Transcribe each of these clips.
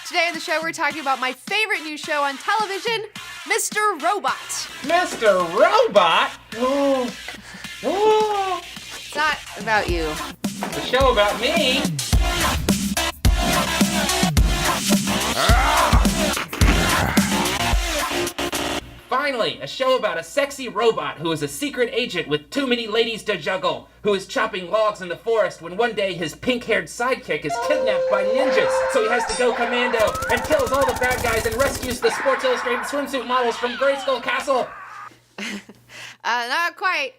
Today on the show, we're talking about my favorite new show on television, Mr. Robot. Mr. Robot? Oh. Oh. It's not about you. The show about me? Finally, a show about a sexy robot who is a secret agent with too many ladies to juggle, who is chopping logs in the forest when one day his pink-haired sidekick is kidnapped by ninjas, so he has to go commando and kills all the bad guys and rescues the Sports Illustrated swimsuit models from Grayskull Castle. Not quite.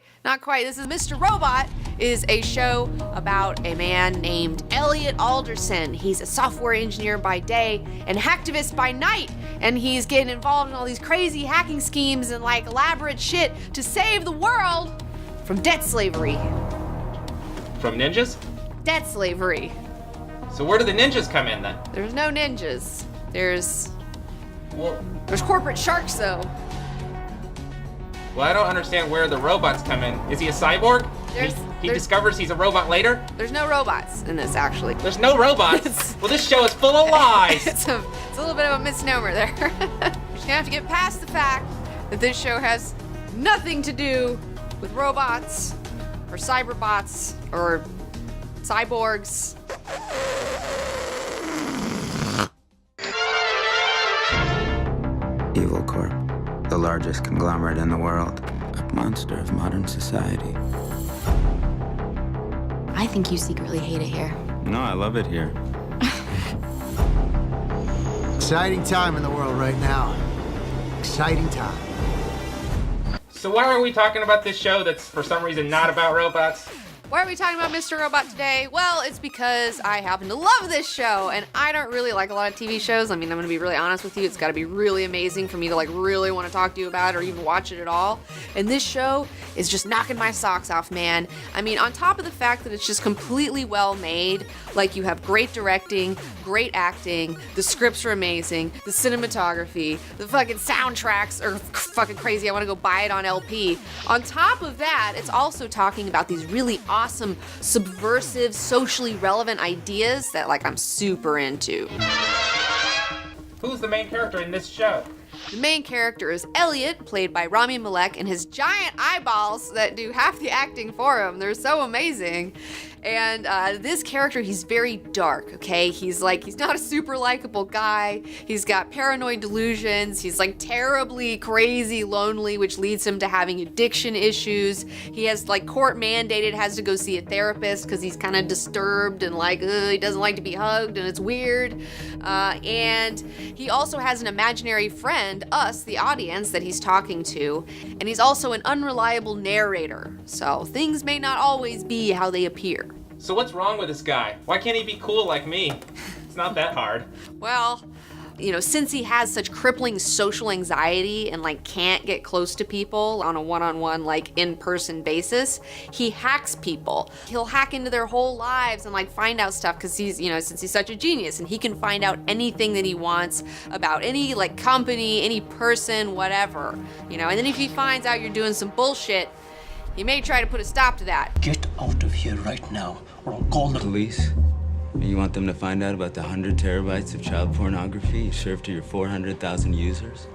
This is Mr. Robot is a show about a man named Elliot Alderson. He's a software engineer by day and hacktivist by night. And he's getting involved in all these crazy hacking schemes and like elaborate shit to save the world from debt slavery. From ninjas? Debt slavery. So where do the ninjas come in then? There's no ninjas. There's Well, corporate sharks though. I don't understand where the robots come in. Is he a cyborg? He discovers he's a robot later? There's no robots in this actually. There's no robots? Well, this show is full of lies. It's a little bit of a misnomer there. You're just gonna have to get past the fact that this show has nothing to do with robots or cyberbots or cyborgs. Evil Corp, the largest conglomerate in the world, a monster of modern society. I think you secretly hate it here. No, I love it here. Exciting time in the world right now. Exciting time. So why are we talking about this show that's for some reason not about robots? Why are we talking about Mr. Robot today? Well, it's because I happen to love this show, and I don't really like a lot of TV shows. I mean, I'm gonna be really honest with you. It's gotta be really amazing for me to like really want to talk to you about it or even watch it at all. And this show is just knocking my socks off, man. I mean, on top of the fact that it's just completely well made, like you have great directing, great acting, the scripts are amazing, the cinematography, the fucking soundtracks are fucking crazy. I want to go buy it on LP. On top of that, it's also talking about these really awesome, subversive, socially relevant ideas that like I'm super into. Who's the main character in this show? The main character is Elliot, played by Rami Malek, and his giant eyeballs that do half the acting for him. They're so amazing. And this character, he's very dark, okay? He's not a super likable guy. He's got paranoid delusions. He's like terribly crazy lonely, which leads him to having addiction issues. He has like court mandated, has to go see a therapist because he's kind of disturbed and like, he doesn't like to be hugged and it's weird. And he also has an imaginary friend, us, the audience, that he's talking to. And he's also an unreliable narrator. So things may not always be how they appear. So what's wrong with this guy? Why can't he be cool like me? It's not that hard. Well, you know, since he has such crippling social anxiety and like can't get close to people on a one-on-one, like in-person basis, he hacks people. He'll hack into their whole lives and like find out stuff because he's, you know, since he's such a genius and he can find out anything that he wants about any like company, any person, whatever, you know, and then if he finds out you're doing some bullshit, he may try to put a stop to that. Get out of here right now, or I'll call the Police? You want them to find out about the 100 terabytes of child pornography you served to your 400,000 users?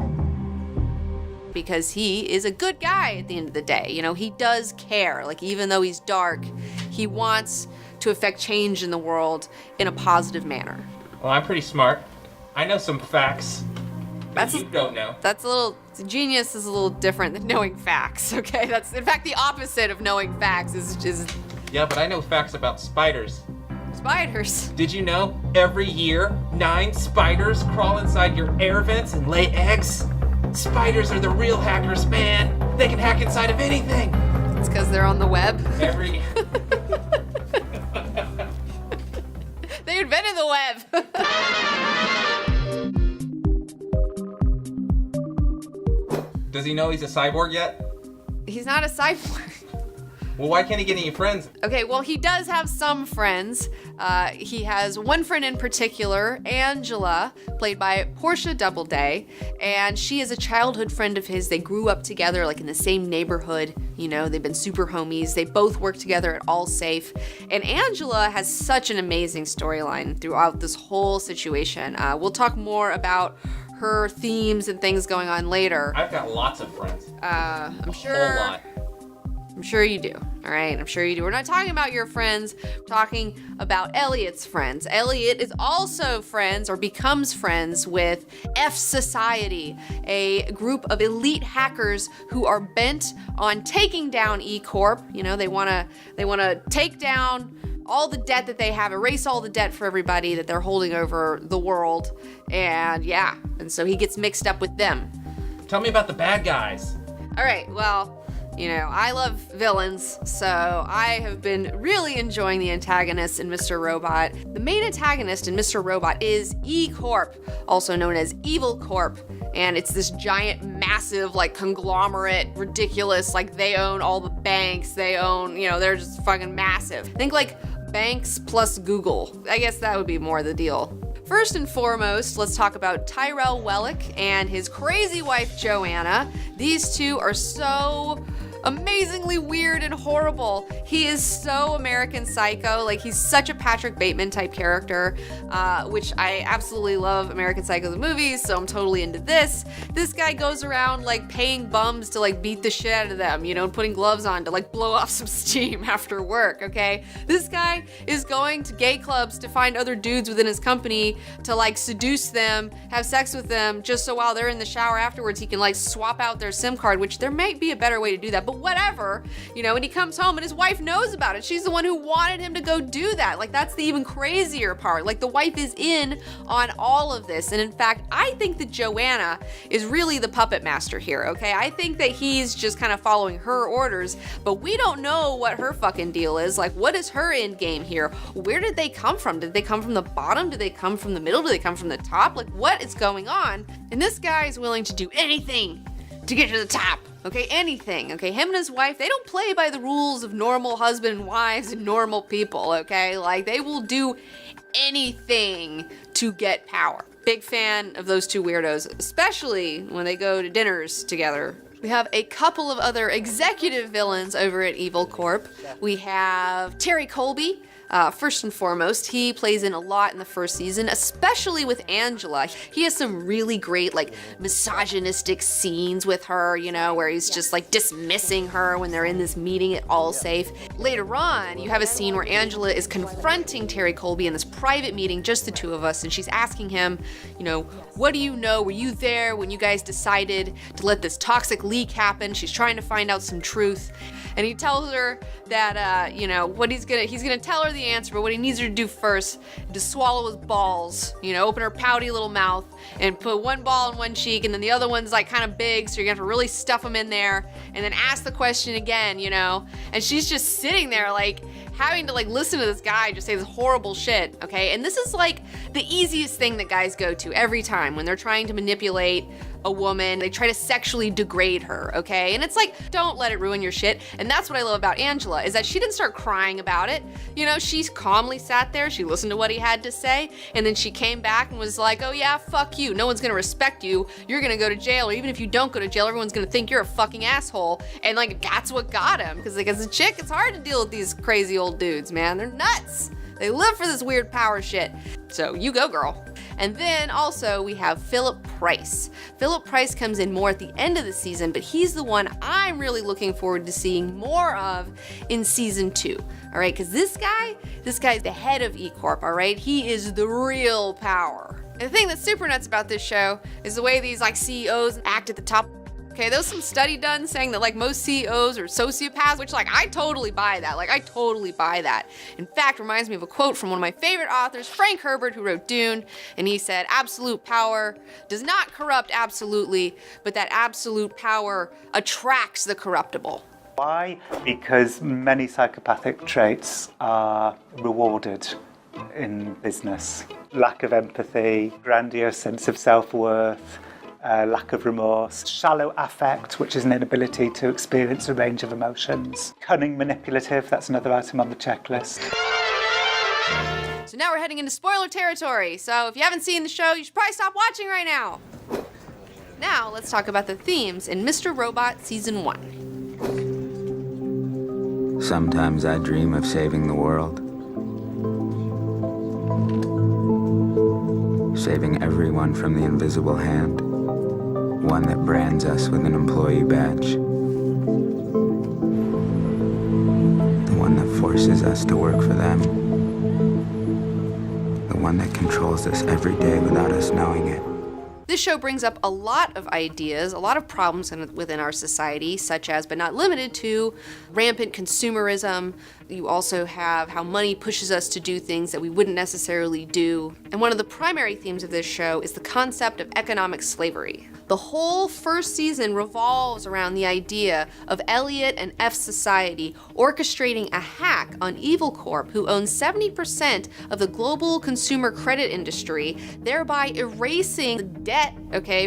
Because he is a good guy at the end of the day. You know, he does care. Like, even though he's dark, he wants to affect change in the world in a positive manner. Well, I'm pretty smart. I know some facts that That's you don't know. That's a little, genius is a little different than knowing facts, okay? That's, in fact, the opposite of knowing facts is Yeah, but I know facts about spiders. spiders. Did you know every year 9 spiders crawl inside your air vents and lay eggs? Spiders are the real hackers, man. They can hack inside of anything. It's because they're on the web. Every They invented the web. Does he know he's a cyborg yet? He's not a cyborg. Well, why can't he get any friends? Okay, well, he does have some friends. He has one friend in particular, Angela, played by Portia Doubleday, and she is a childhood friend of his. They grew up together, like in the same neighborhood. You know, they've been super homies. They both work together at Allsafe. And Angela has such an amazing storyline throughout this whole situation. We'll talk more about her themes and things going on later. I've got lots of friends. I'm sure. A whole lot. I'm sure you do. All right, I'm sure you do. We're not talking about your friends. We're talking about Elliot's friends. Elliot is also friends or becomes friends with F Society, a group of elite hackers who are bent on taking down E Corp. You know, they want to take down all the debt that they have, erase all the debt for everybody that they're holding over the world. And yeah, and so he gets mixed up with them. Tell me about the bad guys. All right, well, you know, I love villains, so I have been really enjoying the antagonists in Mr. Robot. The main antagonist in Mr. Robot is E Corp, also known as Evil Corp, and it's this giant, massive, like, conglomerate, ridiculous, like, they own all the banks, they own, you know, they're just fucking massive. Think like banks plus Google. I guess that would be more the deal. First and foremost, let's talk about Tyrell Wellick and his crazy wife, Joanna. These two are so amazingly weird and horrible. He is so American Psycho. Like, he's such a Patrick Bateman type character, which I absolutely love American Psycho the movies, so I'm totally into this. This guy goes around, like, paying bums to, like, beat the shit out of them, you know, and putting gloves on to, like, blow off some steam after work, okay? This guy is going to gay clubs to find other dudes within his company to, like, seduce them, have sex with them, just so while they're in the shower afterwards, he can, like, swap out their SIM card, which there might be a better way to do that, but whatever, you know, and he comes home and his wife knows about it. She's the one who wanted him to go do that. Like, that's the even crazier part. Like, the wife is in on all of this. And in fact, I think that Joanna is really the puppet master here, okay? I think that he's just kind of following her orders, but we don't know what her fucking deal is. Like, what is her end game here? Where did they come from? Did they come from the bottom? Did they come from the middle? Did they come from the top? Like, what is going on? And this guy is willing to do anything to get to the top. Okay, anything, okay? Him and his wife, they don't play by the rules of normal husband and wives and normal people, okay? Like, they will do anything to get power. Big fan of those two weirdos, especially when they go to dinners together. We have a couple of other executive villains over at Evil Corp. We have Terry Colby. First and foremost, he plays in a lot in the first season, especially with Angela. He has some really great, like, misogynistic scenes with her, you know, where he's just, like, dismissing her when they're in this meeting at Allsafe. Later on, you have a scene where Angela is confronting Terry Colby in this private meeting, just the two of us, and she's asking him, you know, what do you know? Were you there when you guys decided to let this toxic leak happen? She's trying to find out some truth. And he tells her that, you know, what he's gonna tell her the answer, but what he needs her to do first is to swallow his balls, you know, open her pouty little mouth and put one ball in one cheek and then the other one's like kind of big, so you're gonna have to really stuff them in there and then ask the question again, you know? And she's just sitting there like having to like listen to this guy just say this horrible shit, okay? And this is like the easiest thing that guys go to every time when they're trying to manipulate a woman. They try to sexually degrade her, okay? And it's like, don't let it ruin your shit. And that's what I love about Angela, is that she didn't start crying about it. You know, she calmly sat there, she listened to what he had to say, and then she came back and was like, oh yeah, fuck you. No one's gonna respect you. You're gonna go to jail, or even if you don't go to jail, everyone's gonna think you're a fucking asshole. And like, that's what got him. Because like, as a chick, it's hard to deal with these crazy old dudes, man. They're nuts. They live for this weird power shit. So you go, girl. And then also we have Philip Price. Philip Price comes in more at the end of the season, but he's the one I'm really looking forward to seeing more of in season 2. All right, because this guy's the head of E Corp, all right? He is the real power. And the thing that's super nuts about this show is the way these like CEOs act at the top. Okay, there was some study done saying that like most CEOs are sociopaths, which like I totally buy that. Like I totally buy that. In fact, reminds me of a quote from one of my favorite authors, Frank Herbert, who wrote Dune, and he said, absolute power does not corrupt absolutely, but that absolute power attracts the corruptible. Why? Because many psychopathic traits are rewarded in business. Lack of empathy, grandiose sense of self-worth, lack of remorse, shallow affect, which is an inability to experience a range of emotions. Cunning manipulative, that's another item on the checklist. So now we're heading into spoiler territory. So if you haven't seen the show, you should probably stop watching right now. Now let's talk about the themes in Mr. Robot Season 1. Sometimes I dream of saving the world. Saving everyone from the invisible hand. One that brands us with an employee badge. The one that forces us to work for them. The one that controls us every day without us knowing it. This show brings up a lot of ideas, a lot of problems within our society, such as, but not limited to, rampant consumerism. You also have how money pushes us to do things that we wouldn't necessarily do. And one of the primary themes of this show is the concept of economic slavery. The whole first season revolves around the idea of Elliot and F Society orchestrating a hack on Evil Corp, who owns 70% of the global consumer credit industry, thereby erasing the debt,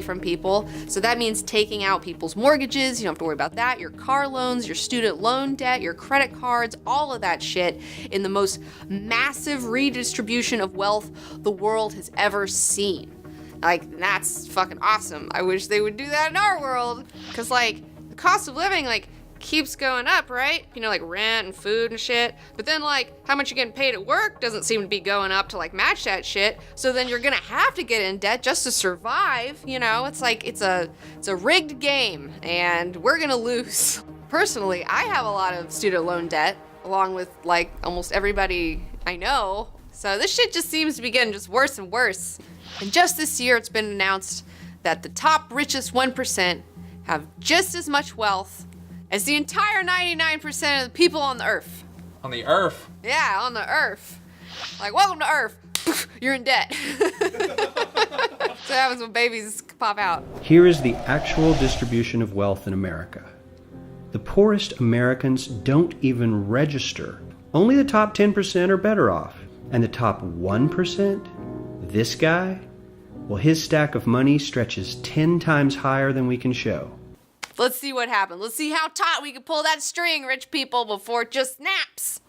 from people. So that means taking out people's mortgages. You don't have to worry about that. Your car loans, your student loan debt, your credit cards, all of that shit in the most massive redistribution of wealth the world has ever seen. Like, that's fucking awesome. I wish they would do that in our world. Cause the cost of living, keeps going up, right? Like rent and food and shit. But then how much you're getting paid at work doesn't seem to be going up to match that shit. So then you're gonna have to get in debt just to survive. It's a rigged game and we're gonna lose. Personally, I have a lot of student loan debt, along with almost everybody I know. So this shit just seems to be getting just worse and worse. And just this year, it's been announced that the top richest 1% have just as much wealth as the entire 99% of the people on the earth. On the earth? Yeah, on the earth. Welcome to Earth. You're in debt. That's what happens when babies pop out. Here is the actual distribution of wealth in America. The poorest Americans don't even register. Only the top 10% are better off. And the top 1%, this guy, well, his stack of money stretches 10 times higher than we can show. Let's see what happens. Let's see how taut we can pull that string, rich people, before it just snaps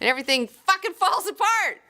and everything fucking falls apart.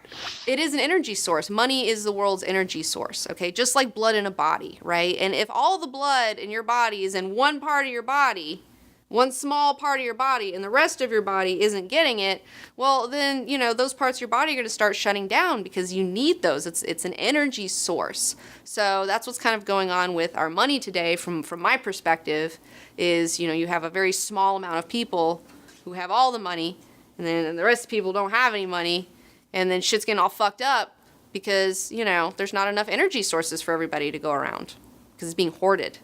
It is an energy source. Money is the world's energy source, okay? Just like blood in a body, right? And if all the blood in your body is in one part of your body, one small part of your body, and the rest of your body isn't getting it, well, then, those parts of your body are going to start shutting down because you need those. It's an energy source. So that's what's kind of going on with our money today from my perspective is, you have a very small amount of people who have all the money, and then the rest of the people don't have any money, and then shit's getting all fucked up because, there's not enough energy sources for everybody to go around because it's being hoarded.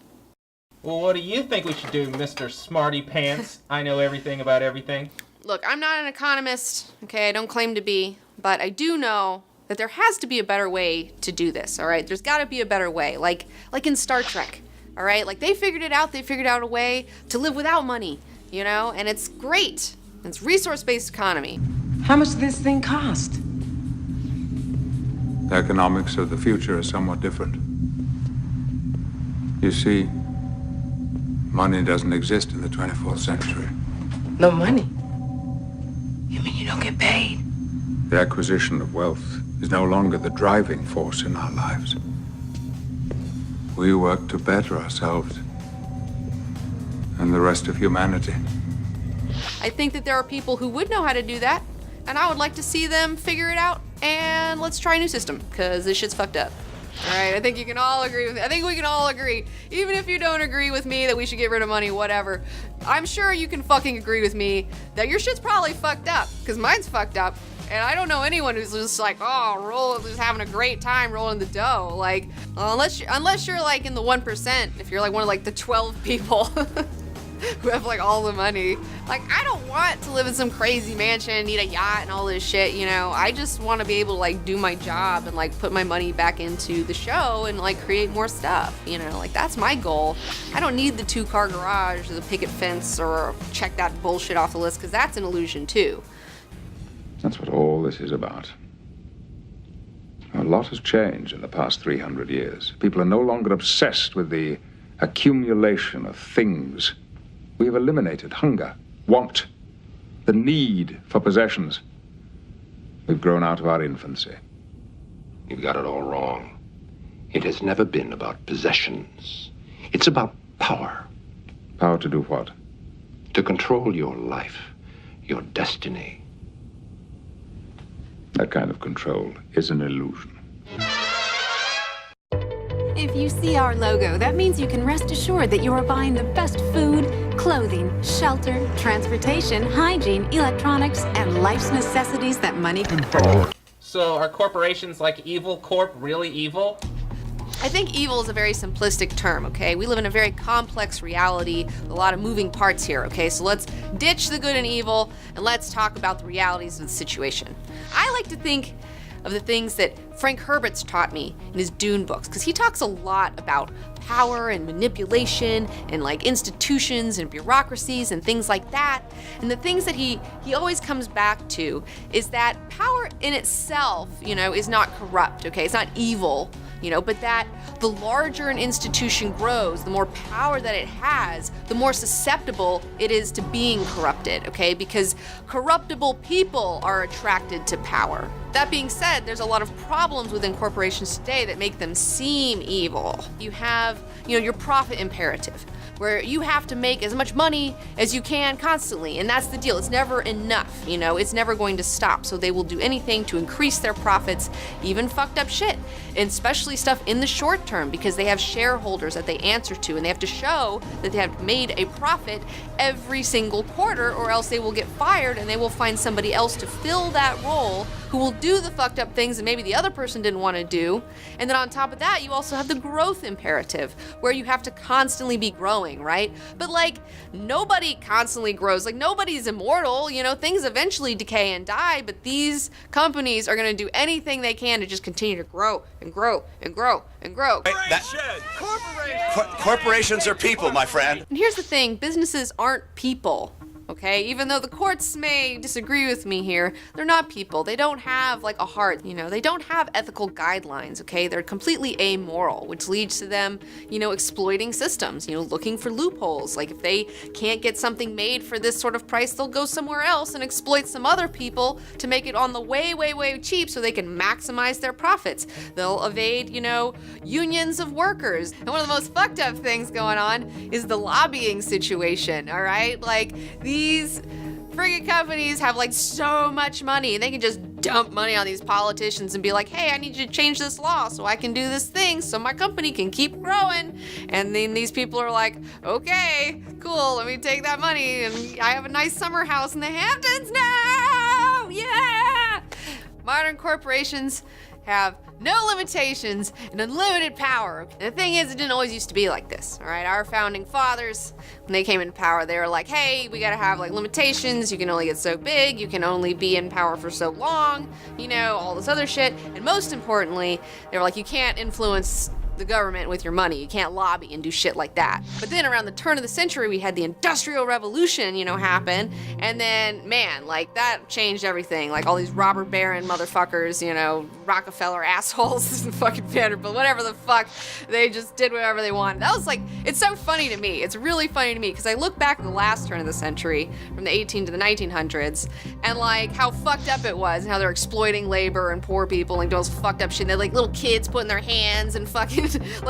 Well, what do you think we should do, Mr. Smarty Pants? I know everything about everything. Look, I'm not an economist, okay? I don't claim to be, but I do know that there has to be a better way to do this, all right? There's got to be a better way, like in Star Trek, all right? They figured it out. They figured out a way to live without money, and it's great. It's resource-based economy. How much does this thing cost? The economics of the future are somewhat different. You see, money doesn't exist in the 24th century. No money? You mean you don't get paid? The acquisition of wealth is no longer the driving force in our lives. We work to better ourselves and the rest of humanity. I think that there are people who would know how to do that, and I would like to see them figure it out, and let's try a new system, because this shit's fucked up. All right, I think you can all agree with me. I think we can all agree, even if you don't agree with me that we should get rid of money, whatever. I'm sure you can fucking agree with me that your shit's probably fucked up, because mine's fucked up. And I don't know anyone who's just just having a great time rolling the dough. Unless you're in the 1%, if you're one of the 12 people who have all the money. I don't want to live in some crazy mansion, need a yacht and all this shit, I just want to be able to do my job and put my money back into the show and create more stuff, that's my goal. I don't need the 2-car garage or the picket fence or check that bullshit off the list, because that's an illusion too. That's what all this is about. A lot has changed in the past 300 years. People are no longer obsessed with the accumulation of things. We have eliminated hunger, want, the need for possessions. We've grown out of our infancy. You've got it all wrong. It has never been about possessions. It's about power. Power to do what? To control your life, your destiny. That kind of control is an illusion. If you see our logo, that means you can rest assured that you are buying the best food, clothing, shelter, transportation, hygiene, electronics, and life's necessities that money can buy. So are corporations like Evil Corp really evil? I think evil is a very simplistic term, okay? We live in a very complex reality, a lot of moving parts here, okay? So let's ditch the good and evil and let's talk about the realities of the situation. I like to think of the things that Frank Herbert's taught me in his Dune books, because he talks a lot about power and manipulation and like institutions and bureaucracies and things like that. And the things that he always comes back to is that power in itself, is not corrupt, okay? It's not evil, but that the larger an institution grows, the more power that it has, the more susceptible it is to being corrupted, okay? Because corruptible people are attracted to power. That being said, there's a lot of problems within corporations today that make them seem evil. You have, your profit imperative, where you have to make as much money as you can constantly, and that's the deal. It's never enough, it's never going to stop. So they will do anything to increase their profits, even fucked up shit, and especially stuff in the short term, because they have shareholders that they answer to, and they have to show that they have made a profit every single quarter, or else they will get fired and they will find somebody else to fill that role who will do the fucked up things that maybe the other person didn't want to do. And then on top of that, you also have the growth imperative, where you have to constantly be growing, right? But nobody constantly grows. Nobody's immortal, things eventually decay and die, but these companies are going to do anything they can to just continue to grow and grow and grow and grow. Corporations are people, my friend. And here's the thing, businesses aren't people. Okay, even though the courts may disagree with me here, they're not people. They don't have a heart, they don't have ethical guidelines, okay? They're completely amoral, which leads to them, exploiting systems, looking for loopholes. If they can't get something made for this sort of price, they'll go somewhere else and exploit some other people to make it on the way, way, way cheap so they can maximize their profits. They'll evade, unions of workers. And one of the most fucked up things going on is the lobbying situation, all right? These friggin' companies have so much money, and they can just dump money on these politicians and be like, hey, I need you to change this law so I can do this thing so my company can keep growing. And then these people are like, okay, cool, let me take that money and I have a nice summer house in the Hamptons now. Yeah! Modern corporations have no limitations and unlimited power. And the thing is, it didn't always used to be like this, all right? Our founding fathers, when they came into power, they were like, hey, we gotta have limitations. You can only get so big. You can only be in power for so long, all this other shit. And most importantly, they were like, you can't influence the government with your money. You can't lobby and do shit like that. But then around the turn of the century, we had the Industrial Revolution, happen. And then, man, that changed everything. All these robber baron motherfuckers, Rockefeller assholes, fucking Vanderbilt, whatever the fuck, they just did whatever they wanted. That was it's so funny to me. It's really funny to me because I look back at the last turn of the century, from the 18 to the 1900s, and how fucked up it was and how they're exploiting labor and poor people and doing those fucked up shit. They had little kids putting their hands and fucking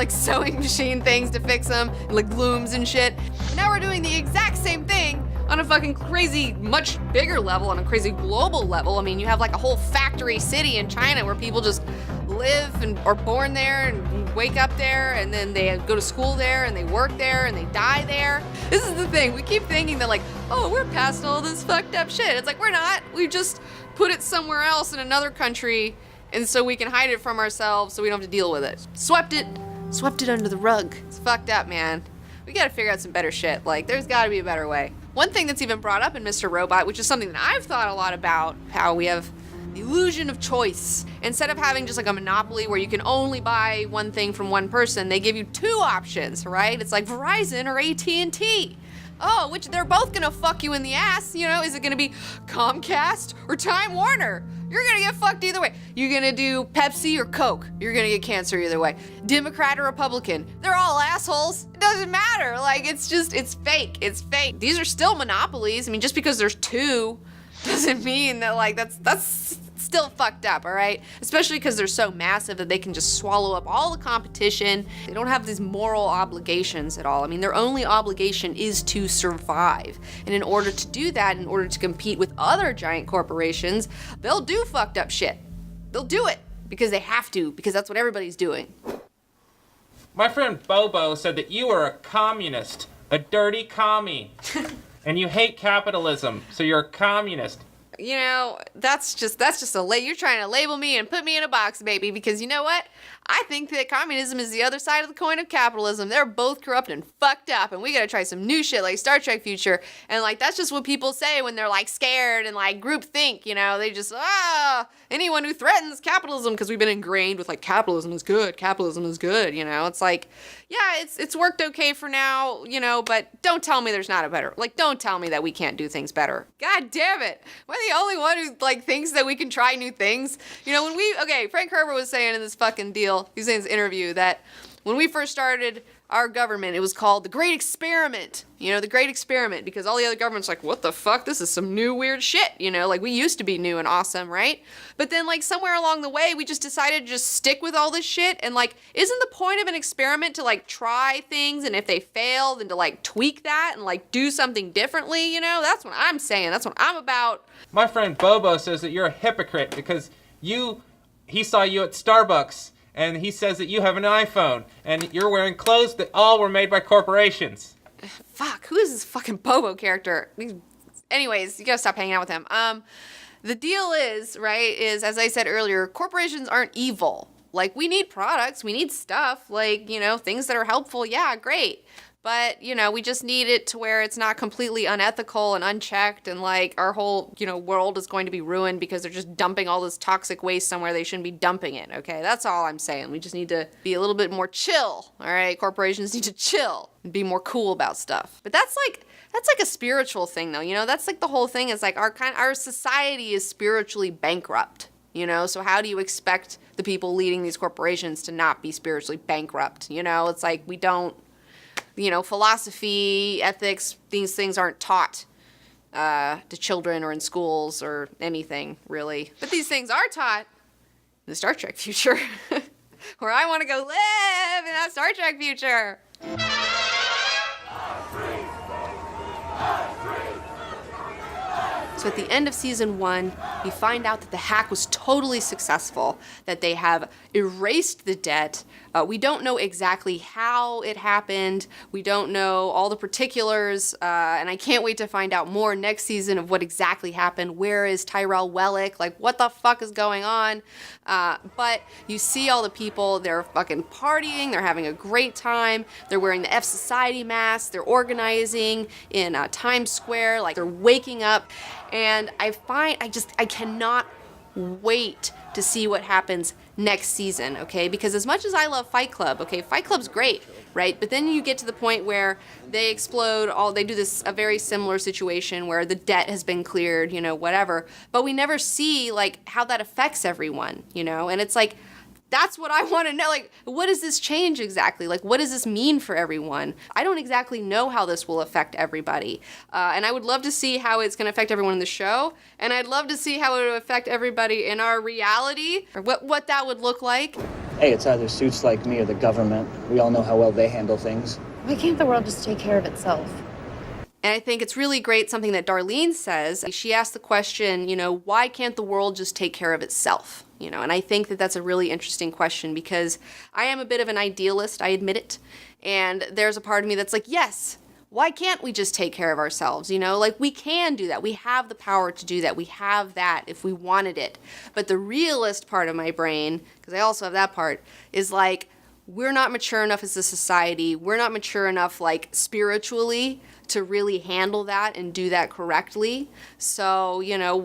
sewing machine things to fix them, and looms and shit. But now we're doing the exact same thing on a fucking crazy, much bigger level, on a crazy global level. I mean, you have a whole factory city in China where people just live and are born there and wake up there, and then they go to school there and they work there and they die there. This is the thing. We keep thinking that oh, we're past all this fucked up shit. It's we're not. We just put it somewhere else in another country, and so we can hide it from ourselves so we don't have to deal with it. Swept it under the rug. It's fucked up, man. We gotta figure out some better shit. There's gotta be a better way. One thing that's even brought up in Mr. Robot, which is something that I've thought a lot about, how we have the illusion of choice. Instead of having just a monopoly where you can only buy one thing from one person, they give you two options, right? It's Verizon or AT&T. Oh, which they're both gonna fuck you in the ass, is it gonna be Comcast or Time Warner? You're gonna get fucked either way. You're gonna do Pepsi or Coke. You're gonna get cancer either way. Democrat or Republican. They're all assholes. It doesn't matter. It's fake. It's fake. These are still monopolies. I mean, just because there's two doesn't mean that that's still fucked up, all right? Especially because they're so massive that they can just swallow up all the competition. They don't have these moral obligations at all. I mean, their only obligation is to survive. And in order to do that, in order to compete with other giant corporations, they'll do fucked up shit. They'll do it because they have to, because that's what everybody's doing. My friend Bobo said that you are a communist, a dirty commie, and you hate capitalism, so you're a communist. You know, that's just you're trying to label me and put me in a box, baby, because you know what? I think that communism is the other side of the coin of capitalism. They're both corrupt and fucked up, and we gotta try some new shit like Star Trek Future. And like, that's just what people say when they're like scared and like group think, you know, they just, anyone who threatens capitalism, because we've been ingrained with like capitalism is good, you know. It's like, yeah, it's worked okay for now, you know, but don't tell me there's not a better, like, don't tell me that we can't do things better. God damn it. Am I the only one who like thinks that we can try new things? You know, Frank Herbert was saying in this fucking deal, he was saying in this interview that when we first started our government, it was called the Great Experiment. You know, the Great Experiment, because all the other governments like, what the fuck? This is some new weird shit. You know, like we used to be new and awesome, right? But then like somewhere along the way, we just decided to just stick with all this shit. And like, isn't the point of an experiment to like try things? And if they fail, then to like tweak that and like do something differently, you know? That's what I'm saying. That's what I'm about. My friend Bobo says that you're a hypocrite because he saw you at Starbucks and he says that you have an iPhone and you're wearing clothes that all were made by corporations. Fuck, who is this fucking Bobo character? Anyways, you gotta stop hanging out with him. The deal is, as I said earlier, corporations aren't evil. Like, we need products, we need stuff, like, you know, things that are helpful, yeah, great. But, you know, we just need it to where it's not completely unethical and unchecked and, like, our whole, you know, world is going to be ruined because they're just dumping all this toxic waste somewhere they shouldn't be dumping it, okay? That's all I'm saying. We just need to be a little bit more chill, all right? Corporations need to chill and be more cool about stuff. But that's like a spiritual thing, though, you know? That's, like, the whole thing is, like, our society is spiritually bankrupt, you know? So how do you expect the people leading these corporations to not be spiritually bankrupt, you know? It's like we don't... You know, philosophy, ethics, these things aren't taught to children or in schools or anything, really. But these things are taught in the Star Trek future, where I want to go live in that Star Trek future. So at the end of season 1, we find out that the hack was totally successful, that they have erased the debt. We don't know exactly how it happened. We don't know all the particulars, and I can't wait to find out more next season of what exactly happened. Where is Tyrell Wellick? Like, what the fuck is going on? But you see all the people, they're fucking partying, they're having a great time, they're wearing the F Society masks, they're organizing in Times Square, like they're waking up, and I cannot wait to see what happens next season, okay? Because as much as I love Fight Club, okay, Fight Club's great, right? But then you get to the point where they explode, they do a very similar situation where the debt has been cleared, you know, whatever. But we never see, like, how that affects everyone, you know? And it's like, that's what I want to know. Like, what does this change exactly? Like, what does this mean for everyone? I don't exactly know how this will affect everybody. And I would love to see how it's going to affect everyone in the show. And I'd love to see how it would affect everybody in our reality, or what that would look like. Hey, it's either suits like me or the government. We all know how well they handle things. Why can't the world just take care of itself? And I think it's really great, something that Darlene says. She asked the question, you know, why can't the world just take care of itself? You know, and I think that that's a really interesting question because I am a bit of an idealist, I admit it. And there's a part of me that's like, yes, why can't we just take care of ourselves? You know, like we can do that. We have the power to do that. We have that if we wanted it. But the realist part of my brain, because I also have that part, is like, we're not mature enough as a society. We're not mature enough, like, spiritually to really handle that and do that correctly. So, you know,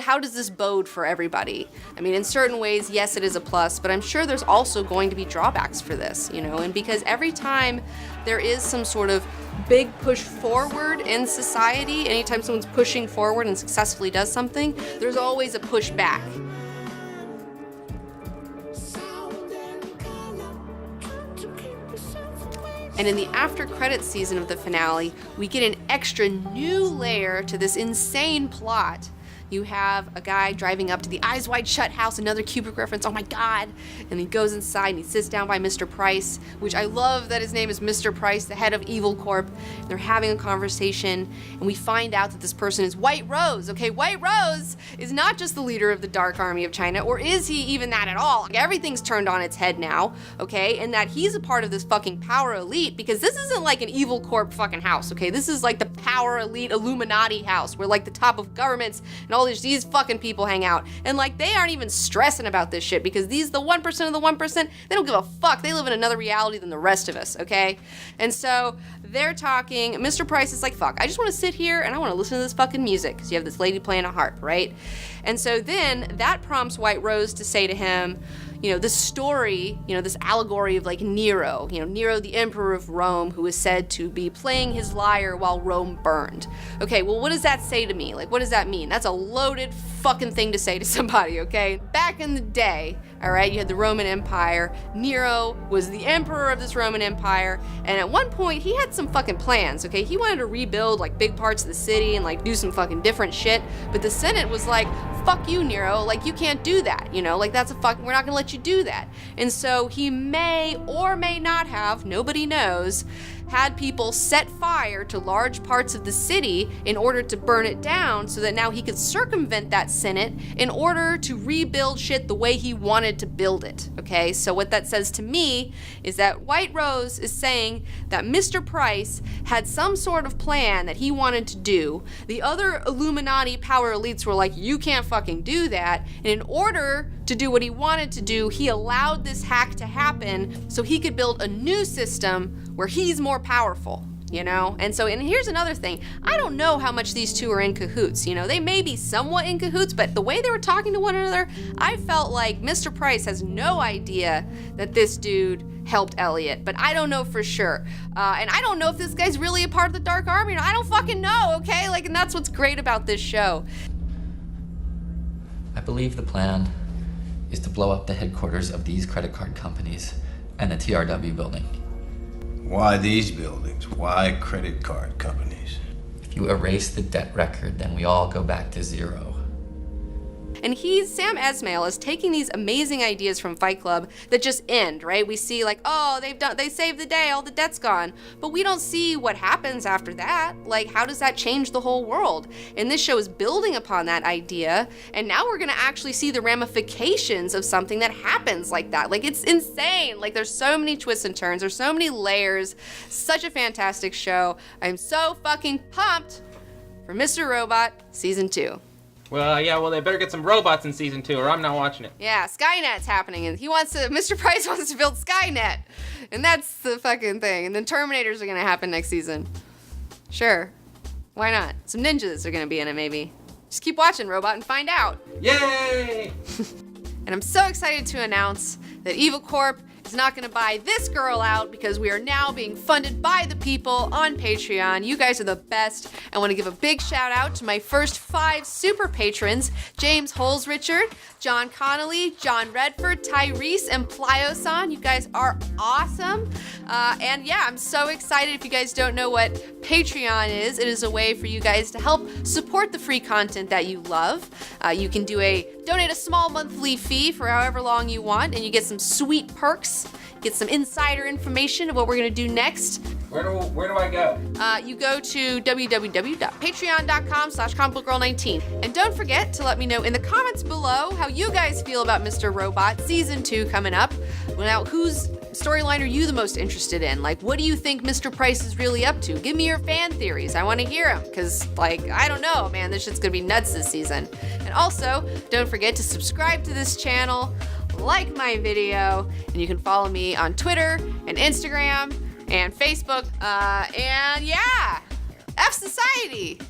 how does this bode for everybody? I mean, in certain ways, yes, it is a plus, but I'm sure there's also going to be drawbacks for this, you know, and because every time there is some sort of big push forward in society, anytime someone's pushing forward and successfully does something, there's always a push back. And in the after credits season of the finale, we get an extra new layer to this insane plot. you have a guy driving up to the Eyes Wide Shut house, another Kubrick reference, oh my God. And he goes inside and he sits down by Mr. Price, which I love that his name is Mr. Price, the head of Evil Corp. And they're having a conversation, and we find out that this person is White Rose, okay? White Rose is not just the leader of the Dark Army of China, or is he even that at all? Like, everything's turned on its head now, okay? And that he's a part of this fucking power elite, because this isn't like an Evil Corp fucking house, okay? This is like the power elite Illuminati house, where like the top of governments and all these fucking people hang out. And like, they aren't even stressing about this shit, because these, the 1% of the 1%, they don't give a fuck. They live in another reality than the rest of us, okay? And so they're talking. Mr. Price is like, fuck, I just want to sit here and I want to listen to this fucking music, because you have this lady playing a harp, right? And so then that prompts White Rose to say to him, you know, this story, you know, this allegory of like Nero, you know, Nero, the emperor of Rome, who is said to be playing his lyre while Rome burned. Okay, well, what does that say to me? Like, what does that mean? That's a loaded fucking thing to say to somebody, okay? Back in the day, all right, you had the Roman Empire. Nero was the emperor of this Roman Empire, and at one point he had some fucking plans, okay? He wanted to rebuild like big parts of the city and like do some fucking different shit, but the Senate was like, fuck you, Nero, like you can't do that, you know, like that's a fucking, we're not gonna let you do that. And so he may or may not have, nobody knows, had people set fire to large parts of the city in order to burn it down, so that now he could circumvent that Senate in order to rebuild shit the way he wanted to build it, okay? So what that says to me is that White Rose is saying that Mr. Price had some sort of plan that he wanted to do. The other Illuminati power elites were like, you can't fucking do that. And in order to do what he wanted to do, he allowed this hack to happen so he could build a new system where he's more powerful, you know? And here's another thing. I don't know how much these two are in cahoots, you know? They may be somewhat in cahoots, but the way they were talking to one another, I felt like Mr. Price has no idea that this dude helped Elliot, but I don't know for sure. And I don't know if this guy's really a part of the Dark Army. I don't fucking know, okay? Like, and that's what's great about this show. I believe the plan is to blow up the headquarters of these credit card companies and the TRW building. Why these buildings? Why credit card companies? If you erase the debt record, then we all go back to zero. And Sam Esmail is taking these amazing ideas from Fight Club that just end, right? We see like, oh, they saved the day, all the debt's gone. But we don't see what happens after that. Like, how does that change the whole world? And this show is building upon that idea, and now we're gonna actually see the ramifications of something that happens like that. Like, it's insane. Like, there's so many twists and turns, there's so many layers. Such a fantastic show. I'm so fucking pumped for Mr. Robot Season 2. Well, yeah, they better get some robots in season 2 or I'm not watching it. Yeah, Skynet's happening, and Mr. Price wants to build Skynet, and that's the fucking thing. And then Terminators are gonna happen next season. Sure, why not? Some ninjas are gonna be in it, maybe. Just keep watching, Robot, and find out. Yay! And I'm so excited to announce that Evil Corp is not gonna buy this girl out, because we are now being funded by the people on Patreon. You guys are the best. I wanna give a big shout out to my first 5 super patrons: James Holzrichard, John Connolly, John Redford, Tyrese, and Plyosan. You guys are awesome. And yeah, I'm so excited. If you guys don't know what Patreon is, it is a way for you guys to help support the free content that you love. You can donate a small monthly fee for however long you want, and you get some sweet perks, get some insider information of what we're gonna do next. Where do I go? You go to www.patreon.com/comicbookgirl19. And don't forget to let me know in the comments below how you guys feel about Mr. Robot Season 2 coming up. Well, now, whose storyline are you the most interested in? Like, what do you think Mr. Price is really up to? Give me your fan theories. I want to hear them, because, like, I don't know, man. This shit's gonna be nuts this season. And also, don't forget to subscribe to this channel, like my video, and you can follow me on Twitter and Instagram and Facebook. And yeah, F Society.